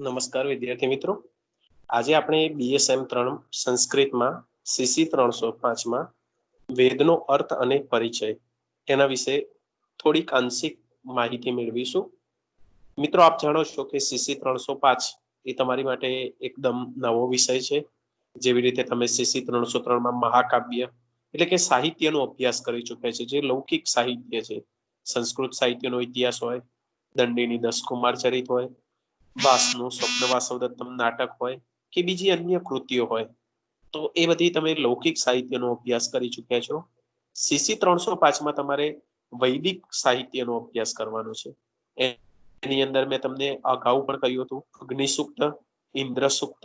નમસ્કાર વિદ્યાર્થી મિત્રો, આજે આપણે BSM 3 સંસ્કૃતમાં CC 305માં વેદનો અર્થ અને પરિચય એના વિશે થોડીક આંશિક માહિતી મેળવીશું. મિત્રો, આપ જાણો છો કે CC 305 એ તમારી માટે એકદમ નવો વિષય છે. જેવી રીતે તમે CC 303માં મહાકાવ્ય એટલે કે સાહિત્યનો અભ્યાસ કરી ચૂક્યા છે, જે લૌકિક સાહિત્ય છે. સંસ્કૃત સાહિત્યનો ઇતિહાસ હોય, દંડીની 10 કુમાર ચરિત હોય, વાસનું સ્વપ્ન વાસવદત્તમ નાટક હોય કે બીજી અન્ય કૃતિઓ હોય, તો એ બધી તમે લૌકિક સાહિત્યનો અભ્યાસ કરી ચૂક્યા છો. CC 305માં તમારે વૈદિક સાહિત્યનો અભ્યાસ કરવાનો છે. એની અંદર મેં તમને અગાઉ પણ કહ્યું હતું, અગ્નિ સૂક્ત, ઇન્દ્ર સૂક્ત,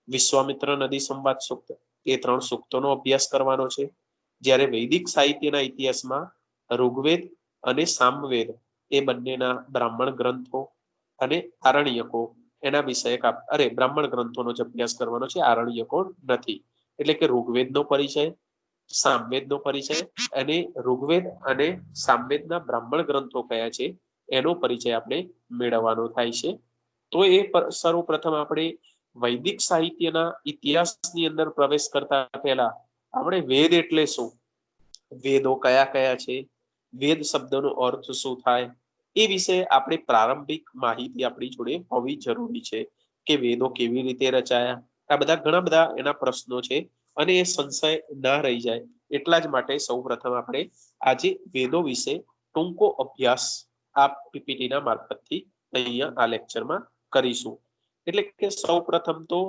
વિશ્વામિત્ર નદી સંવાદ સૂક્ત, એ 3 સૂક્તોનો અભ્યાસ કરવાનો છે. જ્યારે વૈદિક સાહિત્યના ઇતિહાસમાં ઋગ્વેદ અને સામવેદ એ બંનેના બ્રાહ્મણ ગ્રંથો અને આરણ્યકો એના વિષયક બ્રાહ્મણ ગ્રંથોનો જ અભ્યાસ કરવાનો છે, આરણ્યકો નથી. એટલે કે ઋગ્વેદનો પરિચય, સામવેદનો પરિચય અને ઋગ્વેદ અને સામવેદના બ્રાહ્મણ ગ્રંથો કયા છે એનો પરિચય આપણે મેળવવાનો થાય છે. તો એ સર્વપ્રથમ આપણે વૈદિક સાહિત્યના ઇતિહાસની અંદર પ્રવેશ કરતા પહેલા આપણે વેદ એટલે શું, વેદો કયા કયા છે, વેદ શબ્દનો અર્થ શું થાય, એ વિશે આપણે પ્રારંભિક માહિતી આપણી જોડે હોવી જરૂરી છે. કે વેદો કેવી રીતે રચાયા, આ બધા ઘણા બધા એના પ્રશ્નો છે અને એ સંશય ના રહી જાય એટલા જ માટે સૌપ્રથમ આપણે આજે વેદો વિશે ટૂંકો અભ્યાસ આ પીપીટીના મારફતથી અહીંયા આ લેક્ચરમાં કરીશું. એટલે કે સૌપ્રથમ તો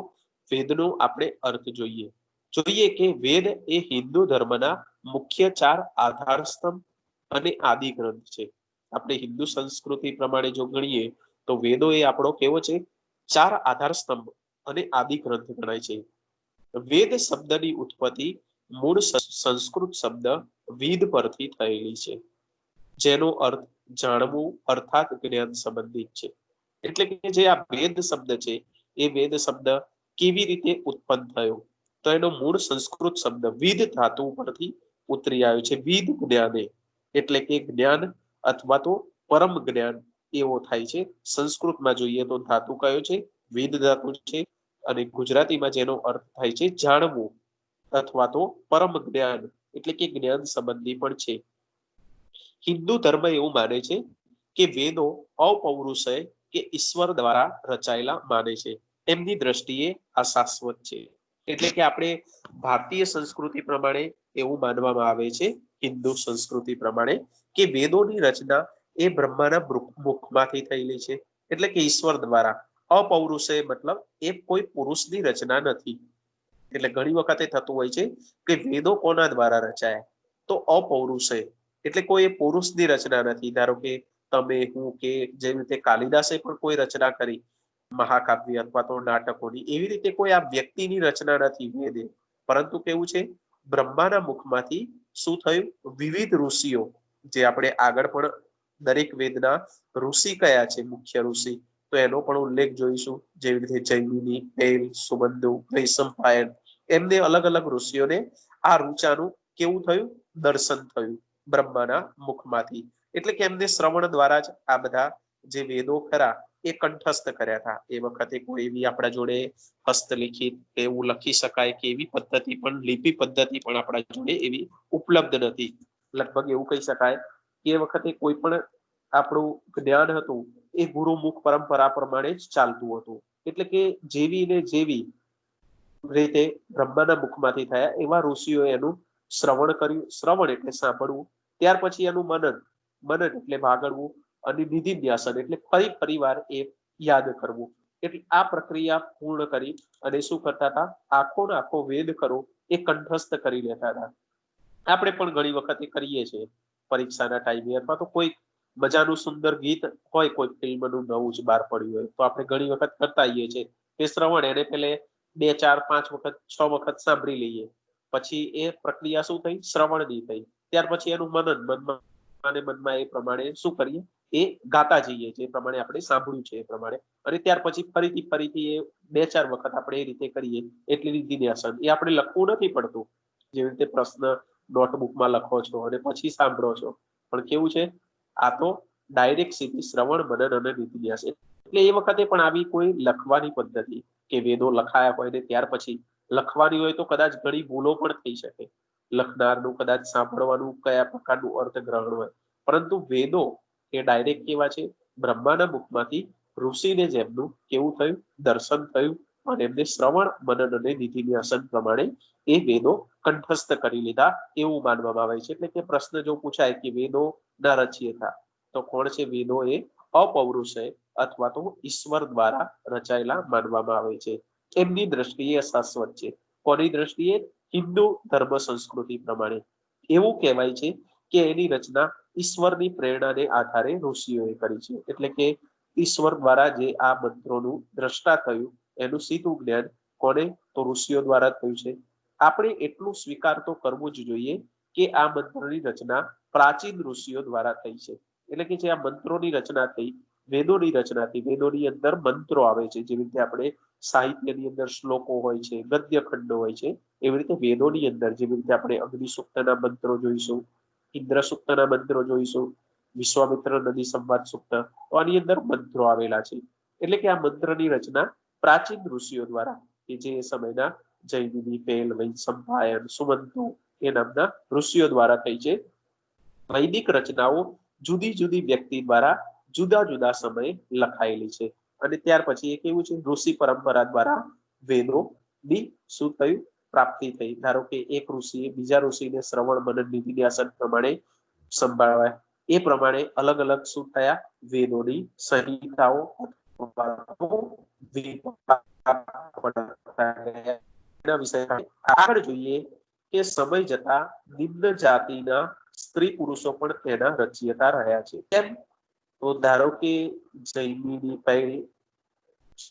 વેદનો આપણે અર્થ જોઈએ કે વેદ એ હિન્દુ ધર્મના મુખ્ય 4 આધાર સ્તંભ અને આદિ ગ્રંથ છે. આપણે હિન્દુ સંસ્કૃતિ પ્રમાણે જો ગણીએ તો વેદો એ આપણો કેવો છે, 4 આધાર સ્તંભ અને આદિ ગ્રંથ ગણાય છે. વેદ શબ્દની ઉત્પત્તિ મૂળ સંસ્કૃત શબ્દ વિદ પરથી થયેલી છે, જેનો અર્થ જાણવું અર્થાત જ્ઞાન સંબંધિત છે. એટલે કે જે આ વેદ શબ્દ છે એ વેદ શબ્દ કેવી રીતે ઉત્પન્ન થયો, તો એનો મૂળ સંસ્કૃત શબ્દ વિદ ધાતુ પરથી ઉતરી આવ્યો છે. વિદ જ્ઞાને એટલે કે જ્ઞાન અથવા તો પરમ જ્ઞાન એવો થાય છે. સંસ્કૃતમાં જોઈએ તો ધાતુ કયો છે, વિદ ધાતુ છે, અને ગુજરાતીમાં જેનો અર્થ થાય છે જાણવું અથવા તો પરમ જ્ઞાન એટલે કે જ્ઞાન સંબંધી પણ છે. હિન્દુ ધર્મ એવું માને છે કે વેદો અપૌરુષેય કે ઈશ્વર દ્વારા રચાયેલા માને છે. એમની દ્રષ્ટિએ આ શાશ્વત છે. એટલે કે આપણે ભારતીય સંસ્કૃતિ પ્રમાણે એવું માનવામાં આવે છે, હિન્દુ સંસ્કૃતિ પ્રમાણે, કે વેદોની રચના એ બ્રહ્માના મુખમાંથી થયેલી છે. એટલે કે ઈશ્વર દ્વારા. અપૌરુષેય મતલબ એ કોઈ પુરુષની રચના નથી. એટલે ઘણી વખતે થતું હોય છે કે વેદો કોના દ્વારા રચાયા, તો અપૌરુષેય એટલે કોઈ પુરુષની રચના નથી. ધારો કે તમે, હું કે જેવી રીતે કાલિદાસે પણ કોઈ રચના કરી મહાકાવ્ય અથવા તો નાટકોની, એવી રીતે કોઈ આ વ્યક્તિની રચના નથી વેદે, પરંતુ કેવું છે, બ્રહ્માના મુખમાંથી શું થયું, વિવિધ ઋષિઓ, જે આપણે આગળ પણ દરેક વેદના ઋષિ કયા છે, મુખ્ય ઋષિ, તો એનો પણ ઉલ્લેખ જોઈશું. જેવી રીતે જૈમિની, હેલ, સુબંધુ, વૈશંપાયન, એમને અલગ અલગ ઋષિઓને આ ઋચાનું કેવું થયું, દર્શન થયું બ્રહ્માના મુખમાંથી. એટલે કે એમને શ્રવણ દ્વારા જ આ બધા જે વેદો ખરા એ કંઠસ્થ કર્યા હતા. એ વખતે કોઈ એવી આપણા જોડે હસ્તલિખિત એવું લખી શકાય કે એવી પદ્ધતિ પણ, લિપિ પદ્ધતિ પણ આપણા જોડે એવી ઉપલબ્ધ નથી. લગભગ એવું કહી શકાય કે એ વખતે કોઈ પણ આપણું જ્ઞાન હતું એ ગુરુમુખ પરંપરા પ્રમાણે જ ચાલતું હતું. એટલે કે જેવી ને જેવી રીતે બ્રહ્માના મુખમાંથી થયા એવા ઋષિઓએ એનું શ્રવણ કર્યું. શ્રવણ એટલે સાંભળવું, ત્યાર પછી એનું મનન, મનન એટલે ભાગળવું, અને નિધિધ્યાસન એટલે ફરીવાર એ યાદ કરવું. એટલે આ પ્રક્રિયા પૂર્ણ કરી અને શું કરતા હતા, આખો ને આખો વેદ ખરો એ કંઠસ્થ કરી લેતા હતા. આપણે પણ ઘણી વખતે કરીએ છીએ પરીક્ષાના ટાઈમે, અથવા તો કોઈ મજાનું સુંદર ગીત હોય, કોઈ ફિલ્મનું નવું જ બહાર પડ્યું હોય, તો આપણે ઘણી વખત કરતા આવીએ છીએ કે શ્રવણ એને પેલે 2, 4, 5 વખત, 6 વખત સાંભળી લઈએ. પછી એ પ્રક્રિયા શું થઈ, શ્રવણની થઈ. ત્યાર પછી એનું મનમાં એ પ્રમાણે શું કરીએ, એ ગાતા જઈએ જે પ્રમાણે આપણે સાંભળ્યું છે એ પ્રમાણે. અને ત્યાર પછી ફરીથી એ 2, 4 વખત આપણે એ રીતે કરીએ. એટલે નિધિધ્યાસન એ આપણે લખવું નથી પડતું, જેવી રીતે પ્રશ્ન નોટબુકમાં લખો છો અને પછી સાંભળો છો, પણ કેવું છે, આ તો ડાયરેક્ટ સીધી શ્રવણ, મનન અને નિધિધ્યાસ. એટલે એ વખતે પણ આવી કોઈ લખવાની પદ્ધતિ કે વેદો લખાયા હોય ને ત્યાર પછી લખવાની હોય તો કદાચ ઘણી ભૂલો પણ થઈ શકે. લખનારનું કદાચ સાંભળવાનું કયા પ્રકારનું અર્થગ્રહણ હોય, પરંતુ વેદો એ ડાયરેક્ટ કેવા છે, બ્રહ્માના મુખમાંથી ઋષિને જેમનું કેવું થયું, દર્શન થયું અને એમને શ્રવણ મનન અને નીતિ ન્યાસન પ્રમાણે એ વેદો કંઠસ્થ કરી લીધા એવું માનવામાં આવે છે. એટલે કે પ્રશ્ન જો પૂછાય કે વેદો ના રચયિતા તો કોણ છે? વેદો એ અપૌરુષે અથવા તો ઈશ્વર દ્વારા રચાયેલા માનવામાં આવે છે. એમની દ્રષ્ટિએ શાશ્વત છે. કોની દ્રષ્ટિએ? હિન્દુ ધર્મ સંસ્કૃતિ પ્રમાણે એવું કહેવાય છે કે એની રચના ઈશ્વરની પ્રેરણાને આધારે ઋષિઓએ કરી છે. એટલે કે ઈશ્વર દ્વારા જે આ મંત્રોનું દ્રષ્ટા થયું એનું સીધું જ્ઞાન કોને? તો ઋષિઓ દ્વારા થયું છે. આપણે એટલું સ્વીકાર તો કરવું જ જોઈએ કે આ મંત્રની રચના પ્રાચીન ઋષિઓ દ્વારા થઈ છે. એટલે કે જે આ મંત્રોની રચના થઈ, વેદોની રચના થઈ, વેદોની અંદર મંત્રો આવે છે. જેવી રીતે આપણે સાહિત્યની અંદર શ્લોકો હોય છે, ગદ્ય ખંડો હોય છે, એવી રીતે વેદોની અંદર જેવી રીતે આપણે અગ્નિ સૂક્તના મંત્રો જોઈશું, ઇન્દ્ર સૂક્તના મંત્રો જોઈશું, વિશ્વામિત્ર નદી સંવાદ સૂક્ત, તો આની અંદર મંત્રો આવેલા છે. એટલે કે આ મંત્રની રચના પ્રાચીન ઋષિઓ દ્વારા કે જે સમયના જૈમિની, પેલ, વૈશંપાયન, સુમંતુ એ નામના ઋષિઓ દ્વારા થઈ છે. વૈદિક રચનાઓ જુદી જુદી વ્યક્તિ દ્વારા જુદા જુદા સમયે લખાયેલી છે. અને ત્યાર પછી એ કેવું છે, ઋષિ પરંપરા દ્વારા વેદોની શું થયું, પ્રાપ્તિ થઈ. ધારો કે એક ઋષિએ બીજા ઋષિને શ્રવણ મનન નીતિ ન્યાસન પ્રમાણે સંભાળવાય, એ પ્રમાણે અલગ અલગ શું થયા, વેદોની સંહિતાઓ આગળ જોઈએ કે સમય જતા નિમ્ન જાતિના સ્ત્રી પુરુષો પણ તેના રચયિતા રહ્યા છે. કેમ? તો ધારો કે જૈમિની, પૈલ,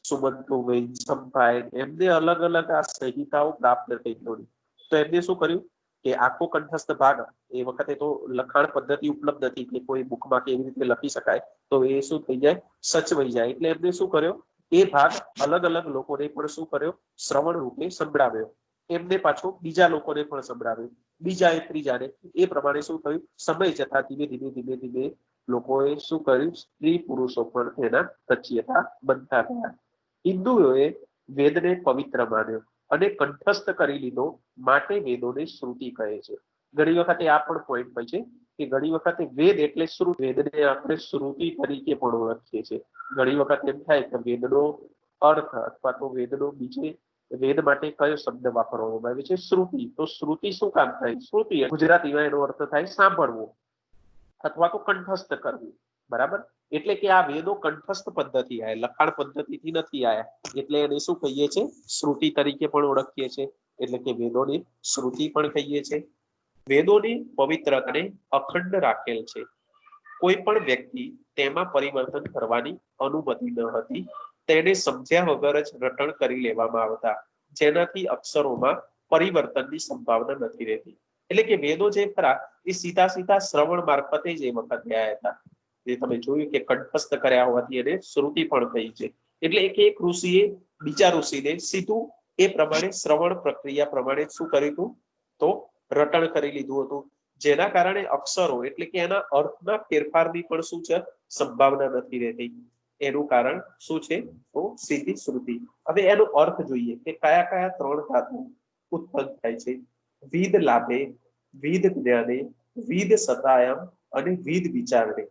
સુમંતુ, વૈશંપાયન એમને અલગ અલગ આ સંહિતાઓ પ્રાપ્ત થઈ થોડી, તો એમને શું કર્યું કે આખો કંઠસ્થ ભાગ, એ વખતે તો લખાણ પદ્ધતિ ઉપલબ્ધ હતી કે કોઈ બુકમાં કેવી રીતે લખી શકાય, તો એ શું થઈ જાય, સચવાઈ જાય. એટલે એમને શું કર્યો, એ ભાગ અલગ અલગ લોકોને પણ શું કર્યો, શ્રવણ રૂપે સંભળાવ્યો. એમને પાછો બીજા લોકોને પણ સંભળાવ્યો, બીજા એ ત્રીજાને. એ પ્રમાણે શું થયું, સમય જતા ધીમે ધીમે ધીમે ધીમે લોકોએ શું કર્યું, સ્ત્રી પુરુષો પણ તેના રચયિતા બનતા ગયા. હિન્દુઓએ વેદને પવિત્ર માન્યો અને કંઠસ્થ કરી લીધો, માટે વેદોને શ્રુતિ કહે છે. ઘણી વખતે આ પણ પોઈન્ટ હોય છે કે ઘણી વખતે વેદ એટલે શ્રુતિ, વેદને આપણે શ્રુતિ તરીકે પણ ઓળખીએ છીએ. ઘણી વખત એમ થાય કે વેદનો અર્થ અથવા તો વેદનો બીજે વેદ માટે કયો શબ્દ વાપરવામાં આવે છે, શ્રુતિ. તો શ્રુતિ શું કામ થાય? શ્રુતિ ગુજરાતીમાં એનો અર્થ થાય સાંભળવું અથવા તો કંઠસ્થ કરવું, બરાબર? એટલે કે આ વેદો કંઠસ્થ પદ્ધતિ આયા, લખાણ પદ્ધતિથી નથી આયા, એટલે એને શું કહીએ છીએ, શ્રુતિ તરીકે પણ ઓળખીએ છીએ. એટલે કે વેદોની શ્રુતિ પણ કહીએ છીએ. વેદોની પવિત્રતાને અખંડ રાખેલ છે. કોઈ પણ વ્યક્તિ તેમાં પરિવર્તન કરવાની અનુમતિ ન હતી. તેને સમજ્યા વગર જ રટણ કરી લેવામાં આવતા, જેનાથી અક્ષરોમાં પરિવર્તનની સંભાવના નથી રહેતી. એટલે કે વેદો જે ખરા એ સીધા સીધા શ્રવણ મારફતે જ એ વખતે આવ્યા હતા. જે તમે જોયું કે કંઠસ્થ કર્યા હોવાથી એને શ્રુતિ પણ થઈ છે. એટલે એક ઋષિએ બીજા ઋષિને સીધું એ પ્રમાણે શ્રવણ પ્રક્રિયા પ્રમાણે શું કર્યું હતું, તો રટણ કરી લીધું હતું, જેના કારણે અક્ષરો એટલે કે એના અર્થના ફેરફારની પણ શું છે, સંભાવના નથી રહેતી. એનું કારણ શું છે, તો સીધી શ્રુતિ. હવે એનો અર્થ જોઈએ કે કયા કયા ત્રણ ધાતુ ઉત્પન્ન થાય છે. વિદ લાભે, વિદ જ્ઞાને, વિદ સતાયમ અને વિદ વિચારણે.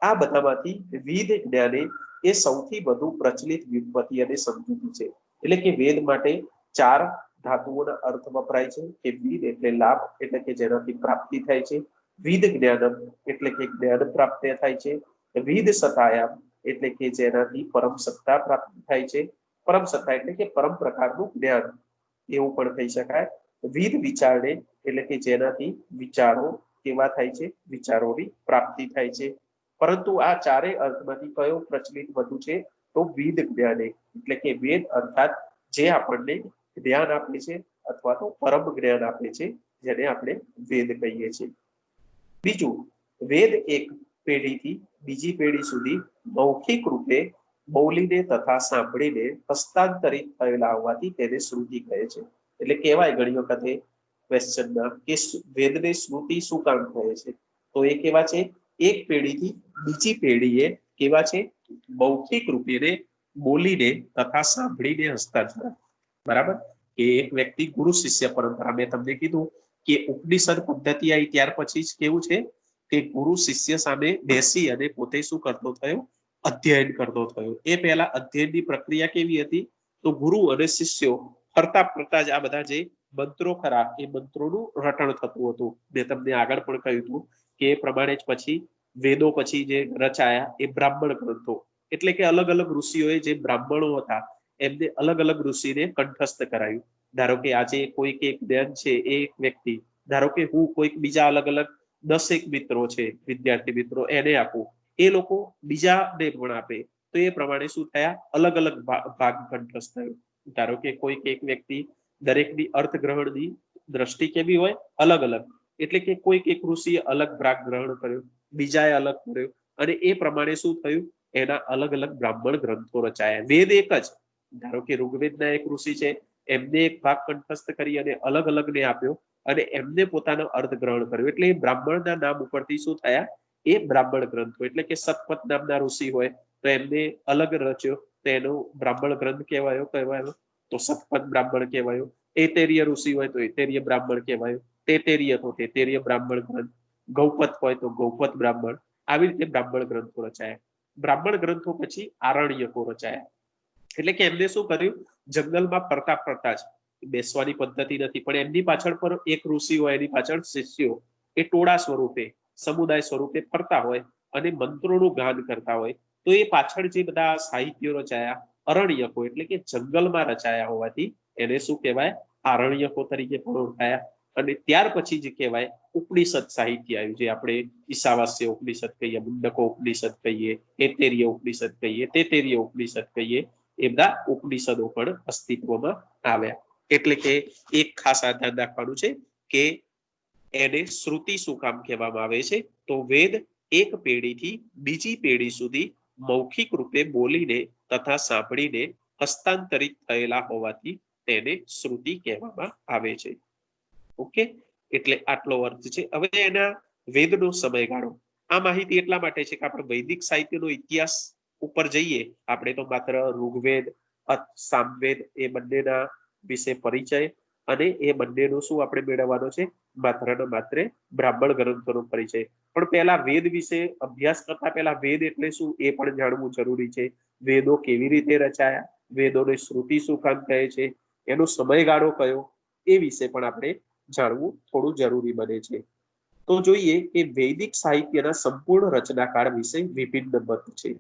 આ બધામાંથી વિદ જ્ઞાને એ સૌથી વધુ પ્રચલિત વ્યુત્પત્તિ અને સમજૂતી છે. એટલે કે વેદ માટે ચાર ધાતુઓના અર્થ વપરાય છે કે વિદ એટલે લાભ, એટલે કે જેનાથી પ્રાપ્તિ થાય છે. વિદ જ્ઞાનમ એટલે કે જ્ઞાન પ્રાપ્ત થાય છે. વિદ સતાયામ એટલે કે જેનાથી પરમ સત્તા પ્રાપ્તિ થાય છે. પરમ સત્તા એટલે કે પરમ પ્રકારનું જ્ઞાન, એવું પણ કહી શકાય. વિદ વિચારણે એટલે કે જેનાથી વિચારો કેવા થાય છે, વિચારોની પ્રાપ્તિ થાય છે. પરંતુ આ ચારેય અર્થમાંથી કયો પ્રચલિત વધુ છે, તો વિદ જ્ઞાને એટલે કે વેદ અર્થાત જે આપણને જ્ઞાન આપે છે અથવા તો પરમ જ્ઞાન આપે છે, જેને આપણે વેદ કહીએ છીએ. બીજું, વેદ એક પેઢીથી બીજી પેઢી સુધી મૌખિક રૂપે બોલીને તથા સાંભળીને હસ્તાંતરિત થયેલા હોવાથી તેને શ્રુતિ કહે છે. એટલે કહેવાય ઘણી વખતે ક્વેશ્ચનમાં કે વેદને શ્રુતિ શું કામ કહે છે, તો એ કેવા છે, એક પેઢીથી બીજી પેઢીએ કેવા છે? મૌખિક રૂપે બોલીને તથા સાંભળીને હસ્તાક્ષર. બરાબર? કે એક વ્યક્તિ ગુરુ શિષ્ય પરંપરા, મેં તમને કીધું કે ઉપનિષદ પદ્ધતિ આવી ત્યાર પછી જ કેવું છે કે ગુરુ શિષ્ય સામે બેસી અને પોતે શું કરતો થયો? અધ્યયન કરતો થયો. એ પહેલા અધ્યયનની પ્રક્રિયા કેવી હતી? તો ગુરુ અને શિષ્યો ફરતા ફરતા જ આ બધા જે મંત્રો ખરા એ મંત્રોનું રટણ થતું હતું. મેં તમને આગળ પણ કહ્યું હતું કે એ પ્રમાણે જ પછી વેદો પછી જે રચાયા એ બ્રાહ્મણ ગ્રંથો, એટલે કે અલગ અલગ ઋષિઓએ જે બ્રાહ્મણો હતા એમને અલગ અલગ ઋષિને કંઠસ્થ કરાયું. ધારો કે આજે કોઈક એક જ્ઞાન છે એ એક વ્યક્તિ, ધારો કે હું કોઈક બીજા અલગ અલગ 10 મિત્રો છે વિદ્યાર્થી મિત્રો, એને આપું, એ લોકો બીજાને પણ આપે, તો એ પ્રમાણે શું થયા? અલગ અલગ ભાગ કંઠસ્થ થયો. ધારો કે કોઈક એક વ્યક્તિ દરેકની અર્થગ્રહણની દ્રષ્ટિ કેવી હોય? અલગ અલગ. એટલે કે કોઈક એક ઋષિએ અલગ ભાગ ગ્રહણ કર્યો, બીજાએ અલગ કર્યો, અને એ પ્રમાણે શું થયું? એના અલગ અલગ બ્રાહ્મણ ગ્રંથો રચાયા. વેદ એક જ, ધારો કે ઋગ્વેદના એક ઋષિ છે, એમને એક ભાગ કંઠસ્થ કરી અને અલગ અલગ ને આપ્યો, અને એમને પોતાનો અર્થ ગ્રહણ કર્યો, એટલે એ બ્રાહ્મણના નામ ઉપરથી શું થયા? એ બ્રાહ્મણ ગ્રંથો. એટલે કે સતપથ નામના ઋષિ હોય તો એમને અલગ રચ્યો, તો એનો બ્રાહ્મણ ગ્રંથ કહેવાયો તો સતપથ બ્રાહ્મણ કહેવાયો. એતેરીય ઋષિ હોય તો એતેરીય બ્રાહ્મણ કહેવાયો. તેતેરીય તો તેતેરીય બ્રાહ્મણ ગ્રંથ. ગૌપથ હોય તો ગૌપથ બ્રાહ્મણ. આવી રીતે બ્રાહ્મણ ગ્રંથો રચાયા. બ્રાહ્મણ ગ્રંથો પછી આરણ્યકો રચાયા. એટલે કે એમને શું કર્યું? જંગલમાં ફરતા ફરતા જ, બેસવાની પદ્ધતિ નથી, પણ એમની પાછળ પર એક ઋષિ હોય, એની પાછળ શિષ્યો, એ ટોળા સ્વરૂપે, સમુદાય સ્વરૂપે ફરતા હોય અને મંત્રોનું ગાન કરતા હોય. તો એ પાછળ જે બધા સાહિત્યો રચાયા, અરણ્યકો એટલે કે જંગલમાં રચાયા હોવાથી એને શું કહેવાય? આરણ્યકો તરીકે પણ ઓળખાયા. અને ત્યાર પછી જે કહેવાય ઉપનિષદ સાહિત્ય આવ્યું, જે આપણે ઈશાવાસ્ય ઉપનિષદ કહીએ, મુંડકો ઉપનિષદ કહીએ, એતેરીય ઉપનિષદ કહીએ, તેતેરીય ઉપનિષદ કહીએ, એ બધા ઉપનિષદો પણ અસ્તિત્વમાં આવ્યા. એટલે કે એક ખાસ ધ્યાન રાખવાનું છે કે એને શ્રુતિ શું કામ કહેવામાં આવે છે? તો વેદ એક પેઢીથી બીજી પેઢી સુધી મૌખિક રૂપે બોલીને તથા સાંભળીને હસ્તાંતરિત થયેલા હોવાથી તેને શ્રુતિ કહેવામાં આવે છે. ઓકે, એટલે આટલો અર્થ છે. હવે એના વેદનો સમયગાળો, આ માહિતી એટલા માટે છે કે આપણે વૈદિક સાહિત્યનો ઇતિહાસ ઉપર જઈએ, આપણે તો માત્ર ઋગ્વેદ, સામવેદ એ બંનેના વિશે પરિચય, અને એ બંનેનો શું આપણે મેળવવાનો છે? માત્ર ને માત્ર બ્રાહ્મણ ગ્રંથોનો પરિચય. પણ પહેલા વેદ વિશે અભ્યાસ કરતા પહેલા વેદ એટલે શું એ પણ જાણવું જરૂરી છે. વેદો કેવી રીતે રચાયા, વેદોને શ્રુતિ શું કામ કહે છે, એનો સમયગાળો કયો, એ વિશે પણ આપણે જાણવું થોડું જરૂરી બને છે. તો જોઈએ કે વૈદિક સાહિત્યના સંપૂર્ણ રચનાકાળ વિશે વિભિન્ન મત છે.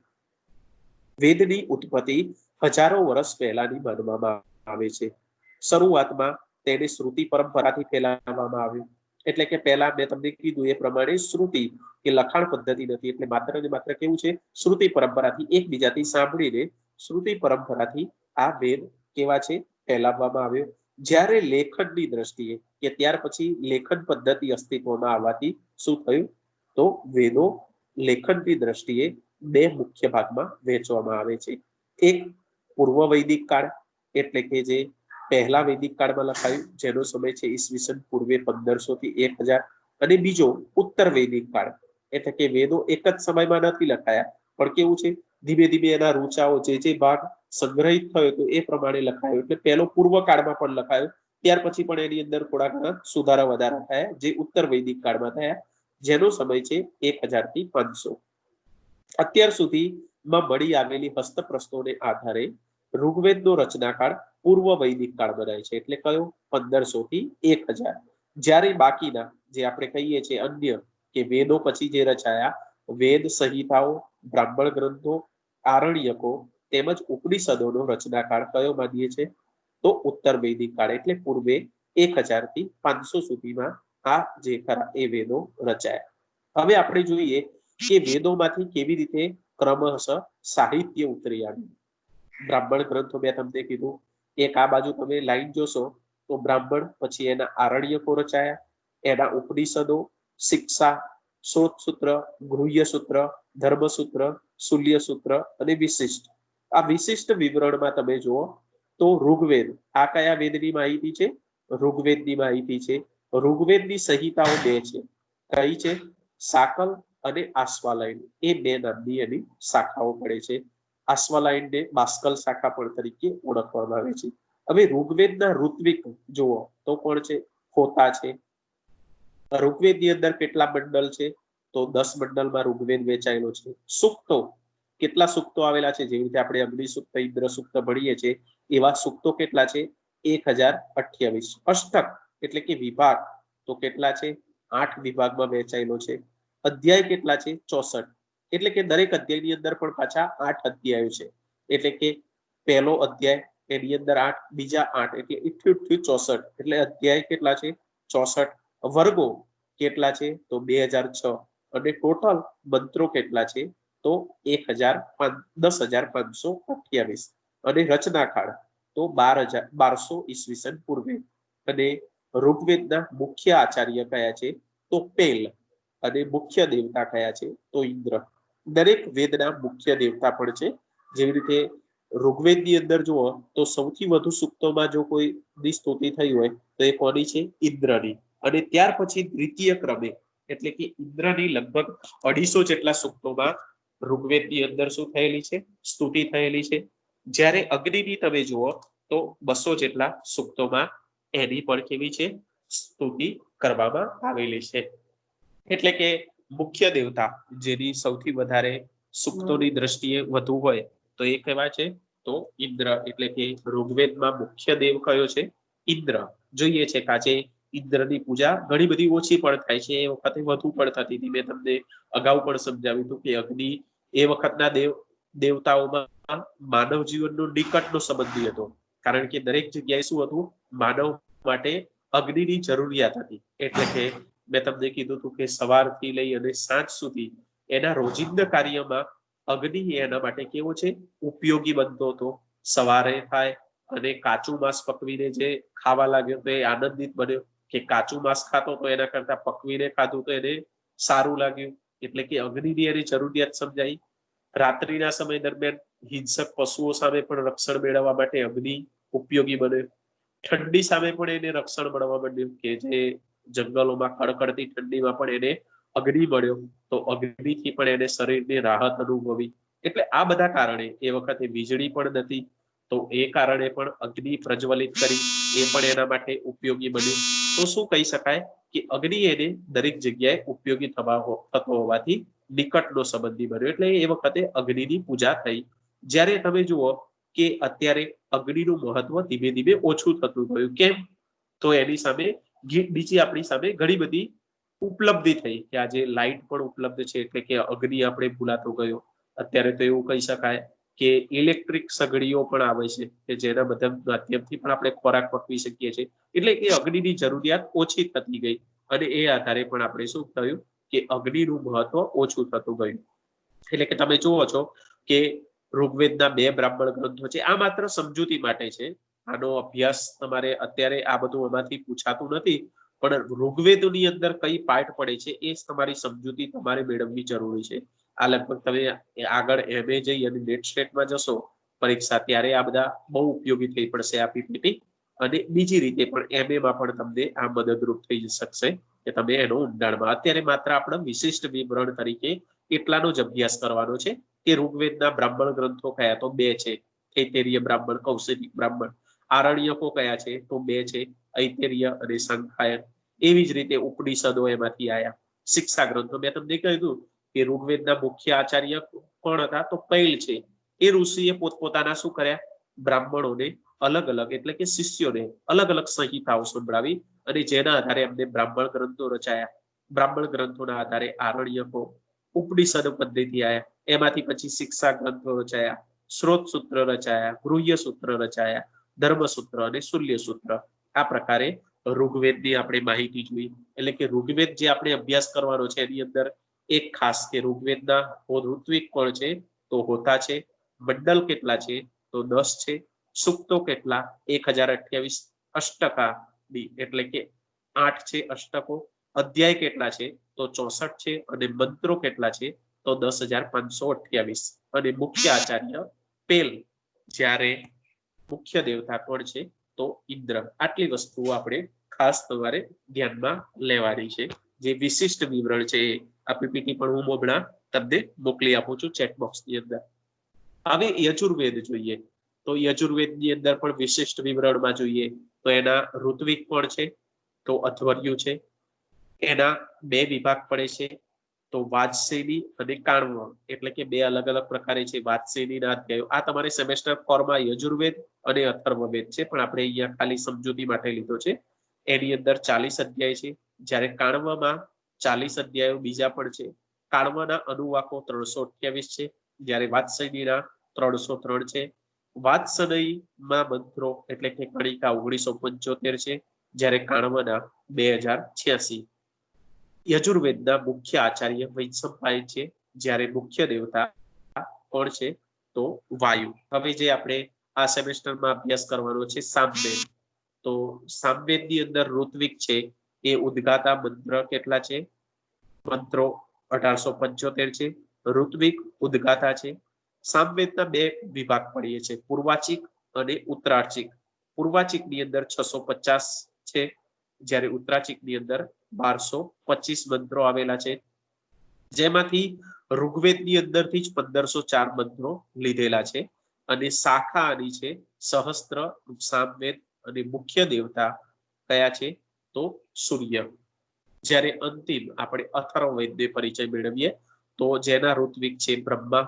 વેદની ઉત્પત્તિ હજારો વર્ષ પહેલાની માનવામાં આવે છે. શરૂઆતમાં તેને શ્રુતિ પરંપરાથી ફેલાવવામાં આવ્યું. એટલે કે પહેલા મેં તમને કીધું એ પ્રમાણે શ્રુતિ કે લખાણ પદ્ધતિ નથી, એટલે માત્ર ને માત્ર કેવું છે? શ્રુતિ પરંપરાથી એકબીજાથી સાંભળીને શ્રુતિ પરંપરાથી આ વેદ કેવા છે? ફેલાવવામાં આવ્યો. જ્યારે લેખનની દ્રષ્ટિએ કે ત્યાર પછી લેખન પદ્ધતિ અસ્તિત્વમાં આવવાથી શું થયું? તો વેદો લેખનની દ્રષ્ટિએ બે મુખ્ય ભાગમાં વહેંચવામાં આવે છે. એક પૂર્વ વૈદિક કાળ, એટલે કે જે પહેલા વૈદિક કાળમાં લખાયું, જેનો સમય છે ઈસવીસન પૂર્વે 1500 થી 1000, અને બીજો ઉત્તર વૈદિક કાળ, એટલે કે વેદો એક જ સમયમાં નથી લખાયા, પણ કેવું છે? ધીમે ધીમે એના રૂચાઓ જે ભાગ સંગ્રહિત થયો તો એ પ્રમાણે લખાયો. એટલે પહેલો પૂર્વ કાળમાં પણ લખાયો, ત્યાર પછી પણ એની અંદર થોડા ઘણા સુધારા વધારા થયા, જે ઉત્તર વૈદિક કાળમાં થયા, જેનો સમય છે 1000 થી 500. અત્યાર સુધીમાં મળી આવેલી હસ્તપ્રસ્તોને આધારે ઋગ્વેદનો રચનાકાળ પૂર્વ વૈદિક કાળ બનાય છે, એટલે કયો? 1500 થી 1000. જ્યારે બાકીના જે આપણે કહીએ છીએ અન્ય કે વેદો પછી જે રચાયા, વેદ સંહિતાઓ, બ્રાહ્મણ ગ્રંથો, આરણ્યકો તેમજ ઉપનિષદોનો રચનાકાળ કયો માનીએ છીએ? તો ઉત્તર વૈદિક કાળ, એટલે પૂર્વે 1000 થી 500 સુધીમાં આ જે ખરા એ વેદો રચાયા. હવે આપણે જોઈએ કે વેદોમાંથી કેવી રીતે ક્રમશઃ સાહિત્ય ઉતરી આવ્યું. બ્રાહ્મણ ગ્રંથો મેં તમને કીધું, એક આ બાજુ તમે લાઈન જોશો તો બ્રાહ્મણ, પછી એના આરણ્યકો રચાયા, એના ઉપનિષદો, શિક્ષા, શોધસૂત્ર, ગૃહ્યસૂત્ર, ધર્મસૂત્ર, શૂલ્યસૂત્ર અને વિશિષ્ટ. આ વિશિષ્ટ વિવરણમાં તમે જુઓ તો ઋગ્વેદ, આ કયા વેદની માહિતી છે? ઋગ્વેદની માહિતી છે. ઋગ્વેદની સંહિતાઓ બે છે. કઈ છે? સાકલ અને આશ્વાલાયન એ બે નામની એની શાખાઓ પડે છે. આશ્વાલાયનને બાસ્કલ શાખા પણ તરીકે ઓળખવામાં આવે છે. હવે ઋગ્વેદના ઋત્વિક જુઓ તો કોણ છે? હોતા છે. ઋગ્વેદની અંદર કેટલા મંડળ છે? તો 10 મંડળમાં ઋગ્વેદ વેચાયેલો છે. સૂક્તો કેટલા સૂક્તો આવેલા છે? જેવી રીતે આપણે અગ્નિ સૂક્ત, ઇન્દ્ર સૂક્ત ભણીએ છીએ એવા સૂક્તો કેટલા છે? 1028. અષ્ટક એટલે કે વિભાગ તો કેટલા છે? 8 વિભાગમાં વહેંચાયેલો છે. અધ્યાય કેટલા છે? 64. એટલે કે દરેક અધ્યાયની અંદર પણ પાછા 8 અધ્યાયો છે. એટલે કે પહેલો અધ્યાય એની અંદર 8, બીજા 8 એટલે 88 64. એટલે અધ્યાય કેટલા છે? 64. વર્ગો કેટલા છે? તો 2006. અને ટોટલ મંત્રો કેટલા છે? તો 10,528. અને રચનાકાળ તો 1200 ઈસવીસન પૂર્વે. અને ઋગ્વેદના મુખ્ય આચાર્ય કયા છે? તો પેલ. અને મુખ્ય દેવતા કયા છે? તો ઇન્દ્ર. દરેક વેદના મુખ્ય દેવતા પણ છે. જેવી રીતે ઋગ્વેદની અંદર જુઓ તો સૌથી વધુ સૂક્તોમાં જો કોઈની સ્તુતિ થઈ હોય તો એ કોની છે? ઇન્દ્રની. અને ત્યાર પછી દ્વિતીય ક્રમે એટલે કે ઇન્દ્રની લગભગ 250 જેટલા સૂક્તોમાં ઋગ્વેદની અંદર શું થયેલી છે? સ્તુતિ થયેલી છે. જ્યારે અગ્નિની તમે જુઓ તો 200 જેટલા સૂક્તોમાં એની પણ કેવી છે? સ્તુતિ કરવામાં આવેલી છે. એટલે કે મુખ્ય દેવતા જેની સૌથી વધારે સૂક્તોની દ્રષ્ટિએ વધુ હોય તો એ કહેવાય છે? તો ઇન્દ્ર. એટલે કે ઋગ્વેદમાં મુખ્ય દેવ કયો છે? ઇન્દ્ર. જોઈએ છે કે આજે ઇન્દ્રની પૂજા ઘણી બધી ઓછી પણ થાય છે, એ વખતે વધુ પણ થતી હતી. મેં તમને અગાઉ પણ સમજાવ્યું હતું કે અગ્નિ એ વખતના દેવતાઓમાં માનવ જીવનનો નિકટનો સંબંધી હતો. કારણ કે દરેક જગ્યાએ શું હતું? માનવ માટે અગ્નિની જરૂરિયાત હતી. એટલે કે મેં તમને કીધું હતું કે સવારથી લઈ અને સાંજ સુધી એના રોજિંદા કાર્યમાં અગ્નિ એના માટે કેવો છે? ઉપયોગી બનતો હતો. સવારે થાય અને કાચું માંસ પકવીને જે ખાવા લાગ્યો તો એ આનંદિત બન્યો, કે કાચું માંસ ખાતો તો એના કરતા પકવીને ખાધું તો એને સારું લાગ્યું. એટલે કે અગ્નિની એની જરૂરિયાત સમજાઈ. રાત્રિના સમય દરમિયાન હિંસક પશુઓ સામે પણ રક્ષણ મેળવવા માટે અગ્નિ ઉપયોગી બને. ઠંડી સામે પણ એને રક્ષણ મળવા માંડ્યું, કે જે જંગલોમાં કડકડતી ઠંડીમાં પણ એને અગ્નિ મળ્યો તો અગ્નિથી પણ એને શરીરની રાહત અનુભવી. એટલે આ બધા કારણે એ વખતે વીજળી પણ નથી તો એ કારણે પણ અગ્નિ પ્રજ્વલિત કરી એ પણ એના માટે ઉપયોગી બન્યું. તો શું કહી શકાય કે અગ્નિ એને દરેક જગ્યાએ ઉપયોગી થતો હોવાથી નિકટનો સંબંધી બન્યો. એટલે એ વખતે અગ્નિની પૂજા થઈ. જ્યારે તમે જુઓ કે અત્યારે અગ્નિનું મહત્વ ધીમે ધીમે ઓછું થતું ગયું. કેમ? તો એની સામે બીજી આપણી સામે ઘણી બધી ઉપલબ્ધિ થઈ કે આજે લાઇટ પણ ઉપલબ્ધ છે. એટલે કે અગ્નિ આપણે ભૂલાતો ગયો. અત્યારે તો એવું કહી શકાય કે ઇલેક્ટ્રિક સગડીઓ પણ આવે છે કે જેના બધા માધ્યમથી પણ આપણે ખોરાક પકવી શકીએ છીએ. એટલે એ અગ્નિની જરૂરિયાત ઓછી થતી ગઈ અને એ આધારે પણ આપણે શું થયું કે અગ્નિનું મહત્વ ઓછું થતું ગયું. એટલે કે તમે જુઓ છો કે ઋગ્વેદના 2 બ્રાહ્મણ ગ્રંથો છે. આ માત્ર સમજૂતી માટે છે. આનો અભ્યાસ તમારે અત્યારે આ બધું આમાંથી પૂછાતું નથી, પણ ઋગ્વેદની અંદર કઈ પાઠ પડે છે એ તમારી સમજૂતી તમારે મેળવવી જરૂરી છે. આ લગભગ તમે આગળ એમએ જઈ અને નેટ સ્ટેટમાં જશો પરીક્ષા, ત્યારે આ બધા બહુ ઉપયોગી થઈ પડશે આ પીપીટી. અને બીજી રીતે પણ એમએ માં પણ તમને આ મદદરૂપ થઈ શકશે કે તમે એનો ઊંડાણમાં. અત્યારે માત્ર આપણે વિશિષ્ટ વિવરણ તરીકે એટલાનો જ અભ્યાસ કરવાનો છે કે ઋગ્વેદના બ્રાહ્મણ ગ્રંથો કયા? તો 2 છે. ઐતરેય બ્રાહ્મણ, કૌશિક બ્રાહ્મણ. આરણ્યકો કયા છે? તો 2 છે, ઐતરેય અને સાંખ્યાયન. એવી જ રીતે ઉપનિષદો એમાંથી આયા. શિક્ષા ગ્રંથો મેં તમને કહ્યું કે ઋગ્વેદના મુખ્ય આચાર્ય કોણ હતા? તો પૈલ છે. એ ઋષિએ પોતપોતાના શું કર્યા? બ્રાહ્મણોને અલગ અલગ એટલે કે શિષ્યોને અલગ અલગ સંહિતાઓ સંભળાવી અને જેના આધારે એમને બ્રાહ્મણ ગ્રંથો રચાયા. બ્રાહ્મણ ગ્રંથોના આધારે આરણ્યકો, ઉપનિષદ પદ્ધતિ આયા. એમાંથી પછી શિક્ષા ગ્રંથો રચાયા, સ્ત્રોત સૂત્ર રચાયા, ગૃહ્ય સૂત્ર રચાયા, ધર્મસૂત્ર અને શૂલ્ય સૂત્ર. આ પ્રકારે ઋગ્વેદની આપણે માહિતી જોઈ. એટલે કે ઋગ્વેદ જે આપણે અભ્યાસ કરવાનો છે એની અંદર એક ખાસ કે ઋગ્વેદના ઋત્વિક કોણ છે? તો હોતા છે. મંડળ કેટલા છે? તો 10 છે. સૂક્તો કેટલા? 1028. અષ્ટકાદી એટલે કે 8 છે અષ્ટકો. અધ્યાય કેટલા છે? તો 64 છે. અને મંત્રો કેટલા છે? તો 10,528. અને મુખ્ય આચાર્ય પેલ. જ્યારે મુખ્ય દેવતા કોણ છે? તો ઇન્દ્ર. આટલી વસ્તુઓ આપણે ખાસ તમારે ધ્યાનમાં લેવાની છે. જે વિશિષ્ટ વિવરણ છે આ પીપીટી પણ હું મોબળા તમને મોકલી આપું છું ચેટ બોક્સની અંદર. હવે યજુર્વેદ જોઈએ તો યજુર્વેદની અંદર પણ વિશિષ્ટ વિવરણમાં જોઈએ તો એના ઋત્વિક પણ છે, તો અધ્વર્યુ છે. એના બે વિભાગ પડે છે, તો વાજસેની અને કાણવ, એટલે કે બે અલગ અલગ પ્રકારે છે વાજસેની ના અધ્યાયો. આ તમારે સેમેસ્ટર 4 માં યજુર્વેદ અને અથર્વવેદ છે, પણ આપણે અહીંયા ખાલી સમજૂતી માટે લીધો છે. એની અંદર 40 અધ્યાય છે, જ્યારે કાણવમાં 40 અધ્યાયો બીજા પણ છે. કાણવના અનુવાકો 328 છે, જ્યારે વાત્સલ્યના 303 છે. વાત્સલ્યમાં મંત્રો એટલે કે કણિકા 1975 છે, જ્યારે કાણવના 2086. યજુર્વેદના મુખ્ય આચાર્ય વૈશંપાયન છે, જ્યારે મુખ્ય દેવતા કોણ છે તો વાયુ. હવે જે આપણે આ સેમેસ્ટરમાં અભ્યાસ કરવાનો છે સામવેદ, તો સામવેદની અંદર ઋત્વિક છે એ ઉદ્ગાતા મંત્ર કેટલા છે? મંત્રો 1875 છે. ઋત્વિક ઉદ્ગાતા છે. સામવેદના બે વિભાગ પડીએ છે, પૂર્વાચિક અને ઉત્તરાચિક. પૂર્વાચિકની અંદર 650 છે, જ્યારે ઉત્તરાચિકની અંદર 1225 મંત્રો આવેલા છે, જેમાંથી ઋગ્વેદની અંદરથી જ 1504 મંત્રો લીધેલા છે. અને શાખા આની છે સહસ્ત્ર, સામવેદ, અને મુખ્ય દેવતા કયા છે તો સૂર્ય. જ્યારે અંતિમ આપણે અથર્વવેદનો પરિચય મેળવીએ તો જેના ઋત્વિક છે બ્રહ્મા.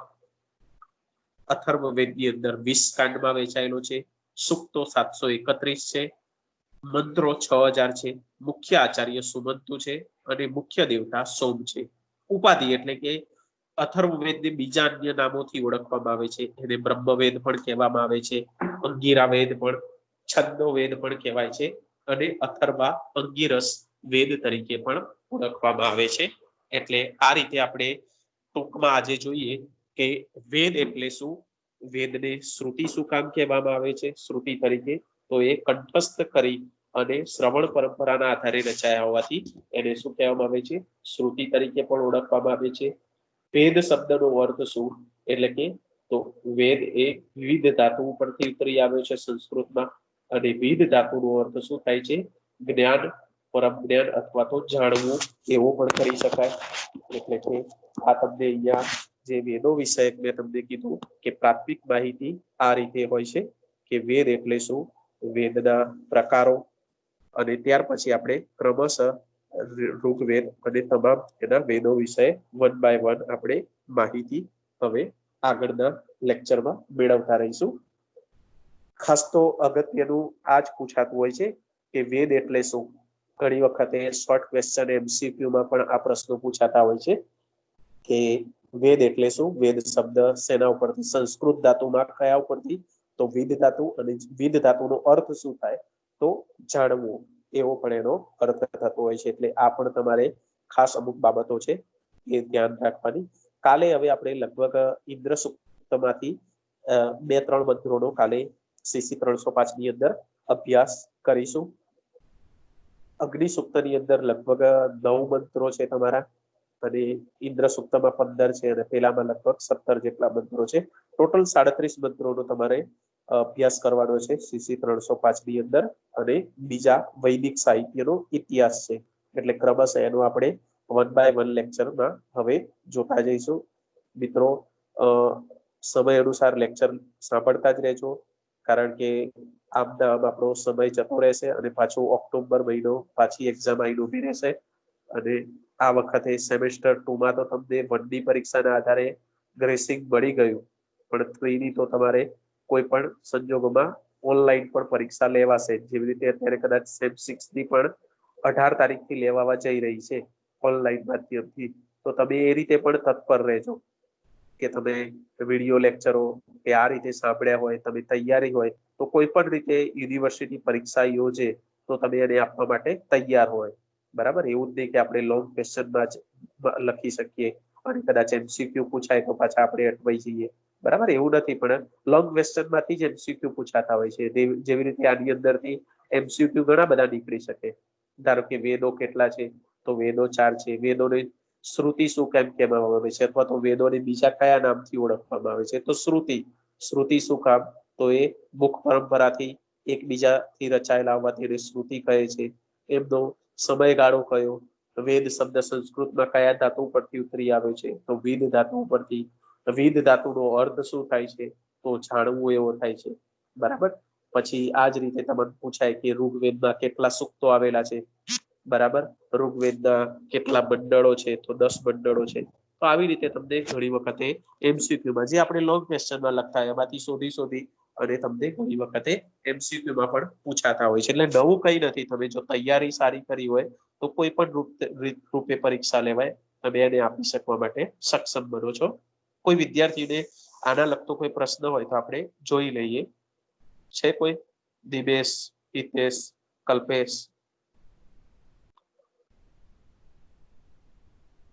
અથર્વવેદની અંદર 20 કાંડમાં વહેંચાયેલો છે. સૂક્તો 731 છે. મંત્રો 6000 છે. મુખ્ય આચાર્ય સુમંતુ છે અને મુખ્ય દેવતા સોમ છે. ઉપાધિ એટલે કે અથર્વવેદને બીજા અન્ય નામોથી ઓળખવામાં આવે છે. એને બ્રહ્મવેદ પણ કહેવામાં આવે છે, અંગિરા વેદ પણ, છંદો વેદ પણ કહેવાય છે, અને અથર્વા અંગિરસ વેદ તરીકે પણ ઓળખવામાં આવે છે. એટલે આ રીતે આપણે ટૂંકમાં આજે જોઈએ કે વેદ એટલે શું, વેદને શ્રુતિ શું કામ કહેવામાં આવે છે શ્રુતિ તરીકે, તો એ કંઠસ્થ કરી અને શ્રવણ પરંપરાના આધારે રચાયા હોવાથી એને શું કહેવામાં આવે છે? શ્રુતિ તરીકે પણ ઓળખવામાં આવે છે. વેદ શબ્દનો અર્થ શું, એટલે કે તો વેદ એ વિવિધ ધાતુ પરથી ઉતરી આવ્યો છે સંસ્કૃતમાં, અને વિવિધ ધાતુનો અર્થ શું થાય છે? જ્ઞાન, પરમ જ્ઞાન અથવા તો જાણવું એવું પણ કરી શકાય. એટલે કે આ તમને અહીંયા જે વેદો વિષય મેં તમને કીધું કે પ્રાથમિક માહિતી આ રીતે હોય છે કે વેદ એટલે શું, વેદના પ્રકારો, અને ત્યાર પછી આપણે ક્રમશઃ ઋગ્વેદ અને તમામ એના વેદો વિશે 1 by 1 આપણે માહિતી હવે આગળના લેક્ચરમાં મેળવતા રહીશું. ખાસ તો અગત્યનું આ જ પૂછાતું હોય છે કે વેદ એટલે શું. ઘણી વખતે શોર્ટ ક્વેશ્ચન MCQ માં પણ આ પ્રશ્નો પૂછાતા હોય છે કે વેદ એટલે શું, વેદ શબ્દ શેના ઉપરથી, સંસ્કૃત ધાતુમાં કયા ઉપરથી, તો વિદ ધાતુ, અને વિદ ધાતુનો અર્થ શું થાય તો જાણવું, એવો પણ એનો અર્થ થતો હોય છે. એટલે આ પણ તમારે ખાસ અમુક બાબતો છે એ ધ્યાન રાખવાની. કાલે હવે આપણે લગભગ ઇન્દ્ર સૂક્તમાંથી 2-3 મંત્રોનો કાલે CC 305 ની અંદર અભ્યાસ કરીશું. અગ્નિ સૂક્તની અંદર લગભગ 9 મંત્રો છે તમારા, અને ઇન્દ્ર સૂક્તમાં 15 છે, અને પેલામાં લગભગ 17 જેટલા મંત્રો છે. ટોટલ 37 મંત્રોનો તમારે અભ્યાસ કરવાનો છે CC 305 ની અંદર. અને બીજા વૈદિક સાહિત્યનો ઇતિહાસ છે, એટલે ક્રમશઃ એનો આપણે 1 by 1 લેક્ચરમાં હવે જોતા જઈશું. મિત્રો સમય અનુસાર લેક્ચર સાંભળતા જ રહેજો, કારણ કે આમ આપણો સમય જતો રહેશે, અને પાછો ઓક્ટોબર મહિનો પાછી એક્ઝામ આવીને ઊભી રહેશે. અને આ વખતે સેમેસ્ટર 2 માં તો તમને 1 ની પરીક્ષાના આધારે ગ્રેસિંગ મળી ગયું, પણ 3 ની તો તમારે કોઈ પણ સંજોગોમાં ઓનલાઈન પણ પરીક્ષા લેવાશે. જેવી રીતે અત્યારે કદાચ સેમ 6 ની પણ 18 તારીખથી લેવાવા જઈ રહી છે ઓનલાઈન માધ્યમથી. તો તમે એ રીતે પણ તત્પર રહેજો કે તમે વિડીયો લેક્ચરો કે આ રીતે સાંભળ્યા હોય, તમે તૈયારી હોય તો કોઈ પણ રીતે યુનિવર્સિટી પરીક્ષા યોજે તો તમે એને આપવા માટે તૈયાર હોય. બરાબર, એવું જ નહીં કે આપણે લોંગ ક્વેશ્ચનમાં જ લખી શકીએ અને કદાચ MCQ પૂછાય તો પાછા આપણે અટવાઈ જઈએ. બરાબર, એવું નથી, પણ લોંગ ક્વેશ્ચનમાંથી જ MCQ પૂછાતા હોય છે. જેવી રીતે આની અંદરથી MCQ ઘણા બધા નીકળી શકે. ધારો કે વેદો કેટલા છે, તો વેદો 4 છે. વેદોને શ્રુતિ શું કેમ કહેવામાં આવે છે, અથવા તો વેદોને બીજા કયા નામથી ઓળખવામાં આવે છે, તો શ્રુતિ. શ્રુતિ શું કામ, તો એ મુખ પરંપરાથી એકબીજાથી રચાયેલા હોવાથી એને શ્રુતિ કહે છે. એમનો સમયગાળો કયો, વેદ શબ્દ સંસ્કૃતમાં કયા ધાતુ ઉપરથી ઉતરી આવ્યો છે? તો વિદ ધાતુ ઉપરથી. વિદ ધાતુનો અર્થ શું થાય છે? તો જાણવું એવો થાય છે. બરાબર. પછી આ જ રીતે તમને પૂછાય કે ઋગ્વેદમાં કેટલા સૂક્તો આવેલા છે? બરાબર. ઋગ્વેદના કેટલા મંડળો છે? તો 10 મંડળો છે. તો આવી રીતે તમને ઘણી વખતે એમસીક્યુમાં જે આપણે લોંગ ક્વેશ્ચનમાં લખતા એમાંથી શોધી અને તમને ઘણી વખતે એમસીક્યુમાં પણ પૂછાતા હોય છે. એટલે નવું કઈ નથી. તમે જો તૈયારી સારી કરી હોય તો કોઈ પણ રૂપે પરીક્ષા લેવાય તમે એને આપી શકવા માટે સક્ષમ બનો છો. કોઈ વિદ્યાર્થીને આના લગતો કોઈ પ્રશ્ન હોય તો આપણે જોઈ લઈએ. છે કોઈ? દિવેશ, હિતેશ, કલ્પેશ?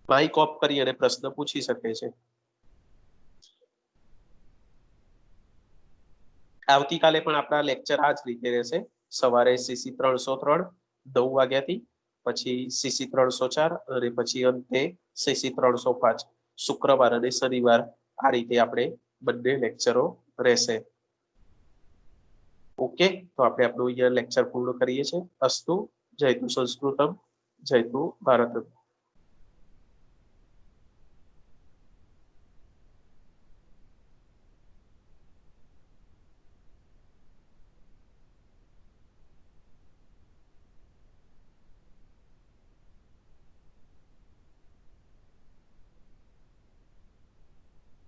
માઇક ઓફ કરી અને પ્રશ્ન પૂછી શકે છે. આવતીકાલે પણ આપણા લેક્ચર આ જ રીતે રહેશે. સવારે સીસી 303 9 વાગ્યાથી, પછી સીસી 304 અને પછી અંતે સીસી 305. શુક્રવાર અને શનિવાર આ રીતે આપણે બંને લેક્ચરો રહેશે. ઓકે, તો આપણે આપણું અહીંયા લેક્ચર પૂર્ણ કરીએ છીએ. અસ્તુ. જયતુ સંસ્કૃતમ, જયતુ ભારતમ.